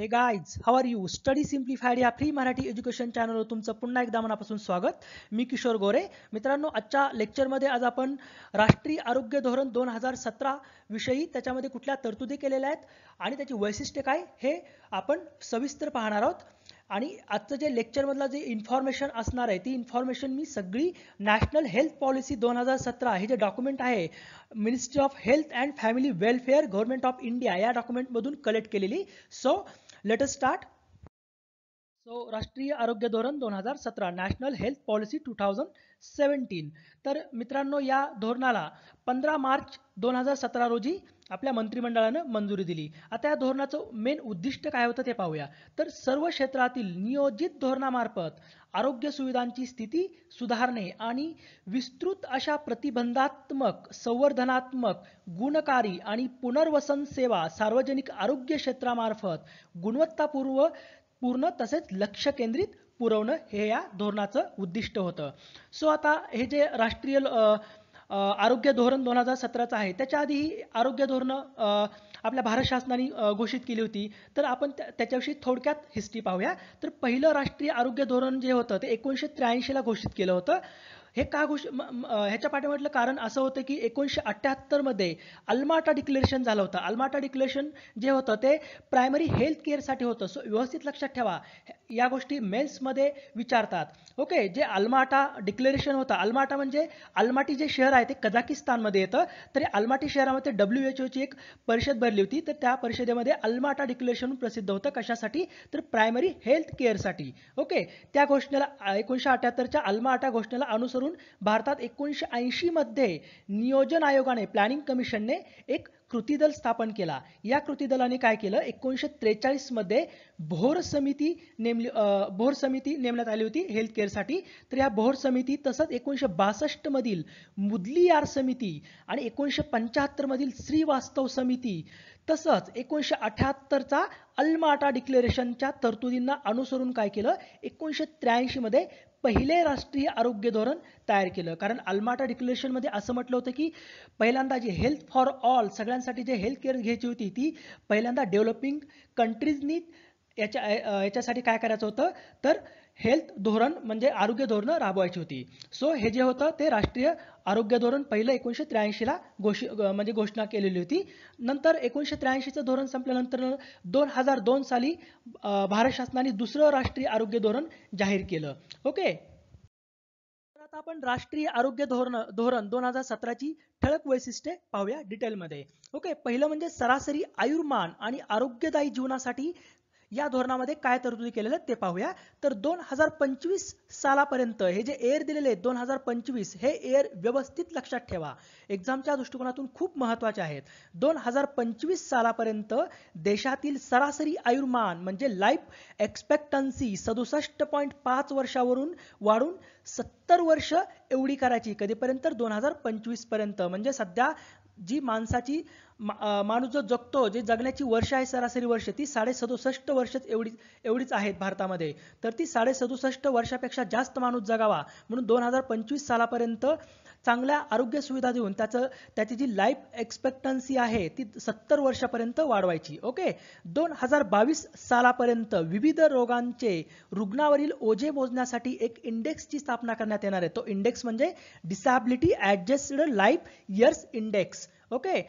हे guys, how are you? Study simplified या free Marathi education चॅनलवर तुमचं पुन्हा एकदा मनापासून स्वागत. मी किशोर गोरे. मित्रांनो, आजच्या लेक्चरमध्ये आज आपण राष्ट्रीय आरोग्य धोरण 2017 विषयी त्याच्यामध्ये कुठल्या तरतुदी केलेल्या आहेत आणि त्याची वैशिष्ट्ये काय हे आपण सविस्तर पाहणार आहोत. आणि आजचं जे लेक्चरमधलं जे इन्फॉर्मेशन असणार आहे ती इन्फॉर्मेशन मी सगळी नॅशनल हेल्थ पॉलिसी 2017 हे जे डॉक्युमेंट आहे ministry of health and family welfare government of India या डॉक्युमेंटमधून कलेक्ट केलेली. So let us start. राष्ट्रीय आरोग्य धोरण 2017 नॅशनल हेल्थ पॉलिसी 2017. तर मित्रांनो, या धोरणाला 15 मार्च 2017 रोजी आपल्या मंत्रिमंडळानं मंजुरी दिली. आता या धोरणाचं मेन उद्दिष्ट काय होतं ते पाहूया. तर सर्व क्षेत्रातील नियोजित धोरणामार्फत आरोग्य सुविधांची स्थिती सुधारणे आणि विस्तृत अशा प्रतिबंधात्मक, संवर्धनात्मक, गुणकारी आणि पुनर्वसन सेवा सार्वजनिक आरोग्य क्षेत्रामार्फत गुणवत्तापूर्ण तसेच लक्ष केंद्रित पुरवणं हे या धोरणाचं उद्दिष्ट होतं. आता हे जे राष्ट्रीय आरोग्य धोरण 2017 आहे त्याच्या आधी ही आरोग्य धोरणं आपल्या भारत शासनाने घोषित केली होती. तर आपण त्याच्याविषयी थोडक्यात हिस्ट्री पाहूया. तर पहिलं राष्ट्रीय आरोग्य धोरण जे होतं ते 1983 ला घोषित केलं होतं. हे का ह्याच्या पाठीमागलं कारण असं होतं की 1978 मध्ये अल्माटा डिक्लेरेशन झालं होतं. अल्माटा डिक्लेरेशन जे होतं ते प्रायमरी हेल्थ केअरसाठी होतं. सो व्यवस्थित लक्षात ठेवा, या गोष्टी मेल्समध्ये विचारतात. ओके, जे अल्माटा डिक्लेरेशन होतं, अल्माटा म्हणजे अल्माटी जे शहर आहे ते कझाकिस्तानमध्ये येतं. तर अल्माटी शहरामध्ये WHO ची एक परिषद भरली होती. तर त्या परिषदेमध्ये अल्माटा डिक्लेरेशन प्रसिद्ध होतं. कशासाठी? तर प्रायमरी हेल्थ केअरसाठी. ओके, त्या घोषणेला 1978च्या अल्माटा घोषणेला अनुसरून भारतात 1980 मध्ये नियोजन आयोगाने, प्लॅनिंग कमिशनने एक कृती दल स्थापन केला. या कृती दलाने काय केलं? 1943 मध्ये भोर समिती नेमण्यात आली होती हेल्थ केअरसाठी. तर या भोर समिती, तसंच 1962 मधील मुदलियार समिती आणि 1975 मधील श्रीवास्तव समिती, तसंच 1978चा अल्माटा डिक्लेरेशनच्या तरतुदींना अनुसरून काय केलं? 1983 मध्ये पहिले राष्ट्रीय आरोग्य धोरण तयार केलं. कारण अल्माटा डिक्लेरेशनमध्ये असं म्हटलं होतं की पहिल्यांदा जी हेल्थ फॉर ऑल, सगळ्यांसाठी जे हेल्थ केअर घ्यायची होती ती पहिल्यांदा डेव्हलपिंग कंट्रीजनी याच्यासाठी काय करायचं होतं? तर हेल्थ धोरण म्हणजे आरोग्य धोरणं राबवायची होती. सो हे जे होतं ते राष्ट्रीय आरोग्य धोरण पहिलं 1983 ला घोषणा केलेली होती. नंतर 1983चं धोरण संपल्यानंतर 2002 साली भारत शासनाने दुसरं राष्ट्रीय आरोग्य धोरण जाहीर केलं. ओके, तर आता आपण राष्ट्रीय आरोग्य धोरण 2017ची ठळक वैशिष्ट्ये पाहूया डिटेलमध्ये. ओके, पहिलं म्हणजे सरासरी आयुर्मान आणि आरोग्यदायी जीवनासाठी या धोरणामध्ये काय तरतुदी केलेल्या ते पाहूया. तर 2025 सालापर्यंत हे जे एअर दिलेले आहेत 2025, हे एअर व्यवस्थित लक्षात ठेवा, एक्झामच्या दृष्टिकोनातून खूप महत्त्वाचे आहेत. 2025 सालापर्यंत देशातील सरासरी आयुर्मान म्हणजे लाईफ एक्सपेक्टन्सी 67.5 वर्षावरून वाढून 70 वर्ष एवढी करायची. कधीपर्यंत? 2025 पर्यंत. म्हणजे सध्या जी माणूस जो जगतो, जे जगण्याची वर्ष आहे सरासरी वर्ष, ती 67.5 वर्ष एवढीच आहेत भारतामध्ये. तर ती 67.5 वर्षापेक्षा जास्त माणूस जगावा म्हणून 2025 सालापर्यंत चांगल्या आरोग्य सुविधा देऊन त्याची जी लाईफ एक्सपेक्टन्सी आहे ती 70 वर्षापर्यंत वाढवायची. ओके, 2022 सालापर्यंत विविध रोगांचे रुग्णावरील ओझे मोजण्यासाठी एक इंडेक्सची स्थापना करण्यात येणार आहे. तो इंडेक्स म्हणजे disability adjusted life years index. Okay,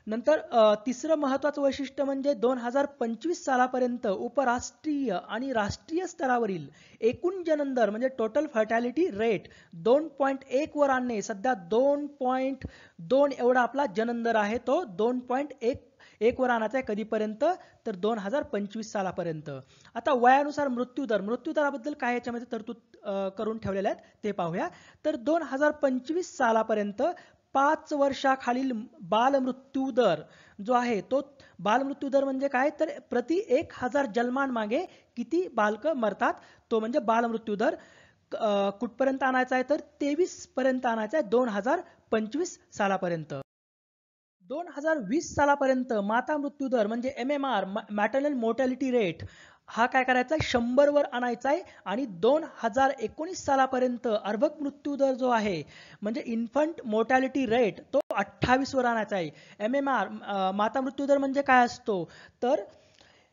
नंतर तिसरं महत्त्वाचं वैशिष्ट्य म्हणजे 2025 सालापर्यंत उपराष्ट्रीय आणि राष्ट्रीय स्तरावरील एकूण जननदर म्हणजे टोटल फर्टॅलिटी रेट 2.1 वर आणणे. सध्या 2.2 एवढा आपला जननदर आहे, तो 2.1 वर आणायचा आहे. कधीपर्यंत? तर 2025 सालापर्यंत. आता वयानुसार मृत्यूदराबद्दल काय याच्यामध्ये तरतूद करून ठेवलेल्या आहेत ते पाहूया. तर 2025 सालापर्यंत 5 वर्षाखालील बालमृत्यूदर जो आहे, तो बालमृत्यूदर म्हणजे काय? तर प्रति 1000 जन्मांमागे किती बालकं मरतात, तो म्हणजे बालमृत्यूदर कुठपर्यंत आणायचा आहे? तर 23 पर्यंत आणायचा आहे 2025 सालापर्यंत. 2020 सालापर्यंत माता मृत्यूदर म्हणजे MMR मॅटर्नल मोर्टॅलिटी रेट हा काय करायचा आहे? 100 वर आणायचा आहे. आणि 2019 सालापर्यंत अर्भक मृत्यूदर जो आहे म्हणजे इन्फंट मोर्टॅलिटी रेट, तो 28 वर आणायचा आहे. MMR माता मृत्यूदर म्हणजे काय असतो? तर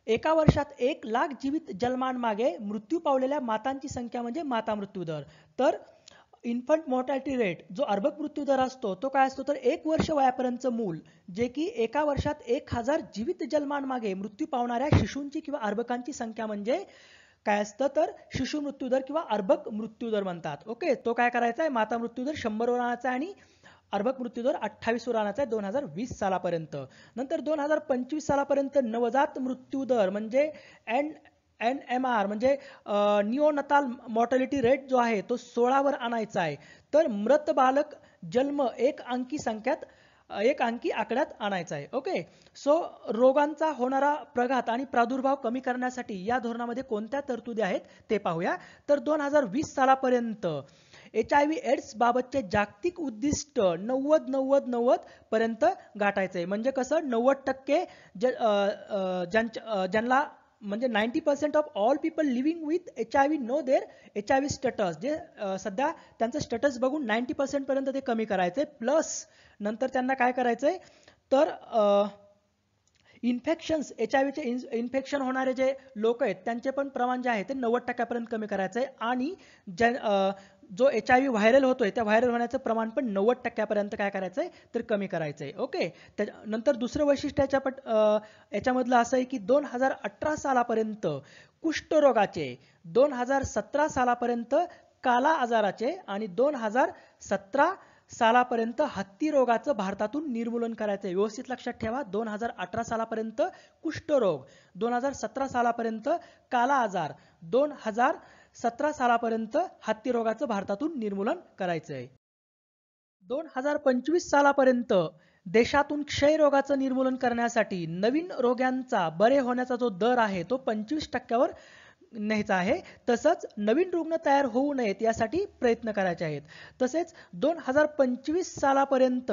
एका वर्षात 1,00,000 जीवित जन्मांमागे मृत्यू पावलेल्या मातांची संख्या म्हणजे माता मृत्यू दर. तर इन्फंट मॉर्टॅलिटी रेट जो अर्भक मृत्यू दर असतो तो काय असतो, तर 1 वर्ष वयापर्यंतचं मूल जे की एका वर्षात 1,000 जीवित जन्मांमागे मृत्यू पावणाऱ्या शिशूंची किंवा अर्भकांची संख्या म्हणजे काय असतं, तर शिशु मृत्यूदर किंवा अर्भक मृत्यूदर म्हणतात. ओके, तो काय करायचा आहे, माता मृत्यूदर 100 वर आणायचा आहे आणि अर्भक मृत्यूदर 28 वर आणायचा आहे 2020 सालापर्यंत. नंतर 2025 सालापर्यंत नवजात मृत्यूदर म्हणजे NMR म्हणजे निओनताल मॉर्टॅलिटी रेट जो आहे तो 16 वर आणायचा आहे. तर मृत बालक जन्म एक अंकी आकड्यात आणायचा आहे. ओके, सो रोगांचा होणारा प्रघात आणि प्रादुर्भाव कमी करण्यासाठी या धोरणामध्ये कोणत्या तरतुदी आहेत ते पाहूया. तर 2020 सालापर्यंत HIV एड्स बाबतचे जागतिक उद्दिष्ट 90-90-90 पर्यंत गाठायचे आहे. म्हणजे कसं 90% ज्यांना म्हणजे 90% of all people living with HIV know their HIV status, जे सध्या त्यांचं स्टेटस बघून 90% पर्यंत ते कमी करायचे. प्लस नंतर त्यांना काय करायचंय, तर इन्फेक्शन्स HIVचे इन्फेक्शन होणारे जे लोक आहेत त्यांचे पण प्रमाण जे आहे ते 90% कमी करायचं आहे. आणि जो HIV व्हायरल होतोय त्या व्हायरल होण्याचं प्रमाण पण 90% काय करायचं आहे, तर कमी करायचं आहे. ओके, त्यानंतर दुसरं वैशिष्ट्य याच्यामधलं असं आहे की 2018 सालापर्यंत कुष्ठरोगाचे, 2017 सालापर्यंत काला आजाराचे आणि 2017 सालापर्यंत हत्ती रोगाचं भारतातून निर्मूलन करायचं आहे. व्यवस्थित लक्षात ठेवा, 2018 सालापर्यंत कुष्ठरोग, 2017 सालापर्यंत काला आजार, 2017 सालापर्यंत हत्ती रोगाचं भारतातून निर्मूलन करायचं आहे. 2025 सालापर्यंत देशातून क्षयरोगाचं निर्मूलन करण्यासाठी नवीन रोग्यांचा बरे होण्याचा जो दर आहे तो 25% न्यायचा आहे. तसंच नवीन रुग्ण तयार होऊ नयेत यासाठी प्रयत्न करायचे आहेत. तसेच 2025 सालापर्यंत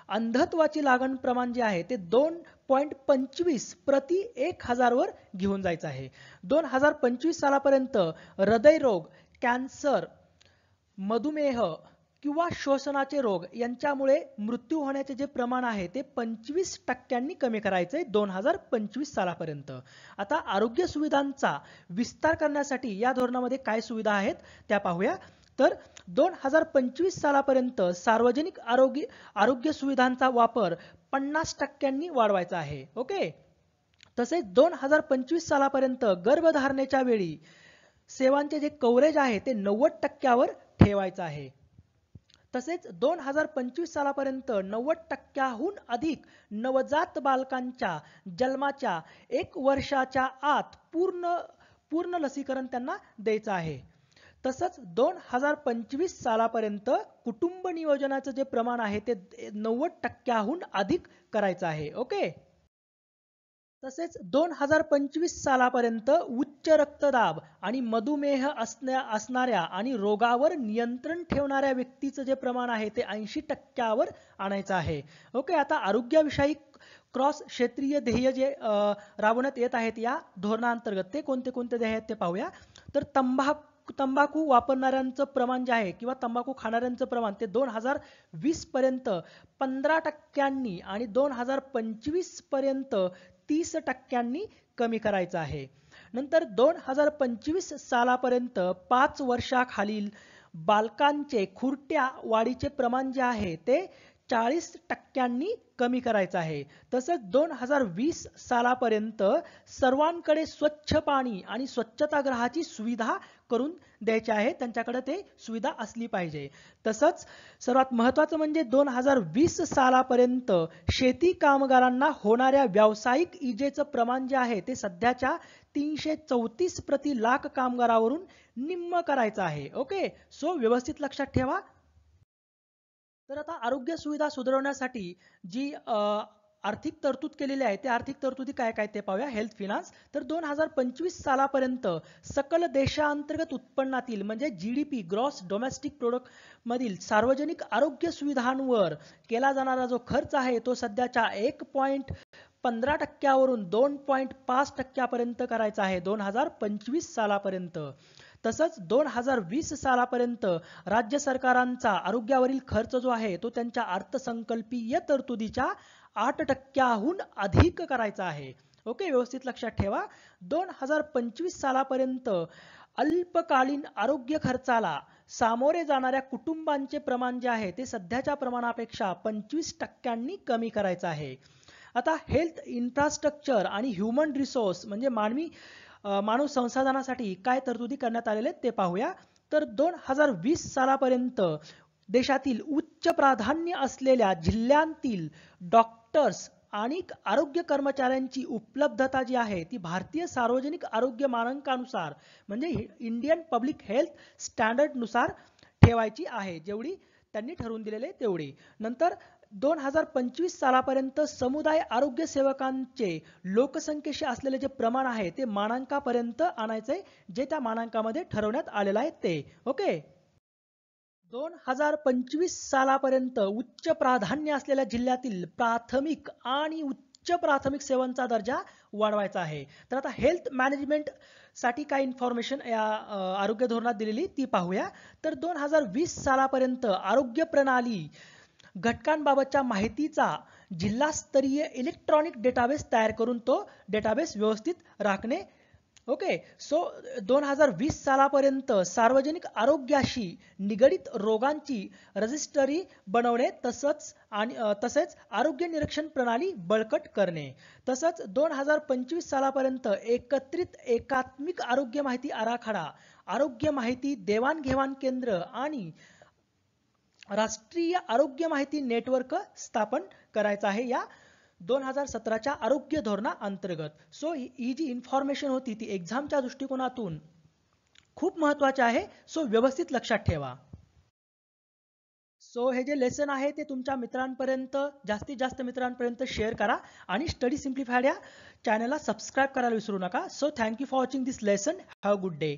अंधत्वाची लागण प्रमाण जे आहे ते 2.25 प्रति 1,000 वर घेऊन जायचं आहे. 2025 सालापर्यंत हृदयरोग, कॅन्सर, मधुमेह किंवा श्वसनाचे रोग यांच्यामुळे मृत्यू होण्याचे जे प्रमाण आहे ते 25% कमी करायचे 2025 सालापर्यंत. आता आरोग्य सुविधांचा विस्तार करण्यासाठी या धोरणामध्ये काय सुविधा आहेत त्या पाहूया. तर 2025 सालापर्यंत सार्वजनिक आरोग्य सुविधांचा वापर 50% वाढवायचा आहे. ओके, तसेच 2025 सालापर्यंत गर्भधारणेच्या वेळी सेवांचे जे कव्हरेज आहे ते 90% ठेवायचं आहे. तसेच 2025 सालापर्यंत 90%हून अधिक नवजात बालकांच्या जन्माच्या 1 वर्षाच्या आत पूर्ण लसीकरण त्यांना द्यायचं आहे. तसंच 2025 सालापर्यंत कुटुंब नियोजनाचं जे प्रमाण आहे ते 90%हून अधिक करायचं आहे. ओके, तसेच 2025 सालापर्यंत उच्च रक्तदाब आणि मधुमेह असणाऱ्या आणि रोगावर नियंत्रण ठेवणाऱ्या व्यक्तीचं जे प्रमाण आहे ते 80% आणायचं आहे. ओके, आता आरोग्याविषयी क्रॉस क्षेत्रीय ध्येय जे राबवण्यात येत आहेत या धोरणांतर्गत ते कोणते कोणते ध्येय आहेत ते पाहूया. तर तंबाखू वापरणाऱ्यांचं प्रमाण जे आहे किंवा तंबाखू खाणाऱ्यांचं प्रमाण ते 2020 पर्यंत 15% आणि 2025 पर्यंत 30% कमी करायचं आहे. नंतर 2025 सालापर्यंत 5 वर्षाखालील बालकांचे खुरट्या वाढीचे प्रमाण जे आहे ते 40% कमी करायचं आहे. तसंच 2020 सालापर्यंत सर्वांकडे स्वच्छ पाणी आणि स्वच्छतागृहाची सुविधा करून द्यायची आहे. त्यांच्याकडे ते सुविधा असली पाहिजे. तसंच सर्वात महत्त्वाचं म्हणजे 2020 सालापर्यंत शेती कामगारांना होणाऱ्या व्यावसायिक इजेचं प्रमाण जे आहे ते सध्याच्या 334 प्रति लाख कामगारावरून निम्म करायचं आहे. ओके, सो व्यवस्थित लक्षात ठेवा. तर आता आरोग्य सुविधा सुधारवण्यासाठी जी आर्थिक तरतूद केलेली आहे ते आर्थिक तरतुदी काय काय ते पाहूया. हेल्थ फिनान्स, तर 2025 सालापर्यंत सकल देशांतर्गत उत्पन्नातील म्हणजे GDP ग्रॉस डोमेस्टिक प्रोडक्ट मधील सार्वजनिक आरोग्य सुविधांवर केला जाणारा जो खर्च आहे तो सध्याच्या 1.15% वरून 2.5% पर्यंत करायचा आहे 2025 सालापर्यंत. तसंच 2020 सालापर्यंत राज्य सरकारांचा आरोग्यावरील खर्च जो आहे तो त्यांच्या अर्थसंकल्पीय तरतुदीच्या 8%हून अधिक करायचा आहे. ओके, व्यवस्थित लक्षात ठेवा. 2025 सालापर्यंत अल्पकालीन आरोग्य खर्चाला सामोरे जाणाऱ्या कुटुंबांचे प्रमाण जे आहे ते सध्याच्या प्रमाणापेक्षा 25% कमी करायचं आहे. आता हेल्थ इन्फ्रास्ट्रक्चर आणि ह्युमन रिसोर्स म्हणजे मानव संसाधनासाठी काय तरतुदी करण्यात आलेले ते पाहूया. तर 2020 सालापर्यंत देशातील उच्च प्राधान्य असलेल्या जिल्ह्यांतील डॉक्टर्स आणि आरोग्य कर्मचाऱ्यांची उपलब्धता जी आहे ती भारतीय सार्वजनिक आरोग्य मानकानुसार म्हणजे इंडियन पब्लिक हेल्थ स्टँडर्डनुसार ठेवायची आहे, जेवढी त्यांनी ठरवून दिलेले तेवढी. नंतर 2025 सालापर्यंत समुदाय आरोग्य सेवकांचे लोकसंख्येशी असलेले जे प्रमाण आहे ते मानांकापर्यंत आणायचे, जे त्या मानांकामध्ये ठरवण्यात आलेलं आहे ते. ओके, 2025 सालापर्यंत उच्च प्राधान्य असलेल्या जिल्ह्यातील प्राथमिक आणि उच्च प्राथमिक सेवांचा दर्जा वाढवायचा आहे. तर आता हेल्थ मॅनेजमेंट साठी काय इन्फॉर्मेशन या आरोग्य धोरणात दिलेली ती पाहूया. तर 2020 सालापर्यंत आरोग्य प्रणाली घटकांबाबतच्या माहितीचा जिल्हास्तरीय इलेक्ट्रॉनिक डेटाबेस तयार करून तो डेटाबेस व्यवस्थित राखणे. ओके, सो 2020 सालापर्यंत सार्वजनिक आरोग्याशी निगडित रोगांची रजिस्ट्री बनवणे तसेच आरोग्य निरीक्षण प्रणाली बळकट करणे. तसंच 2025 सालापर्यंत एकत्रित एकात्मिक आरोग्य माहिती आराखडा, आरोग्य माहिती देवाणघेवाण केंद्र आणि राष्ट्रीय आरोग्य माहिती नेटवर्क स्थापन करायचं आहे या 2017च्या आरोग्य धोरणा अंतर्गत. सो ही जी इन्फॉर्मेशन होती ती एक्झामच्या दृष्टिकोनातून खूप महत्त्वाची आहे. सो व्यवस्थित लक्षात ठेवा. सो हे जे लेसन आहे ते तुमच्या मित्रांपर्यंत जास्तीत जास्त मित्रांपर्यंत शेअर करा आणि स्टडी सिम्प्लिफाईड या चॅनलला सबस्क्राईब करायला विसरू नका. So thank you for watching this lesson. Have a good day.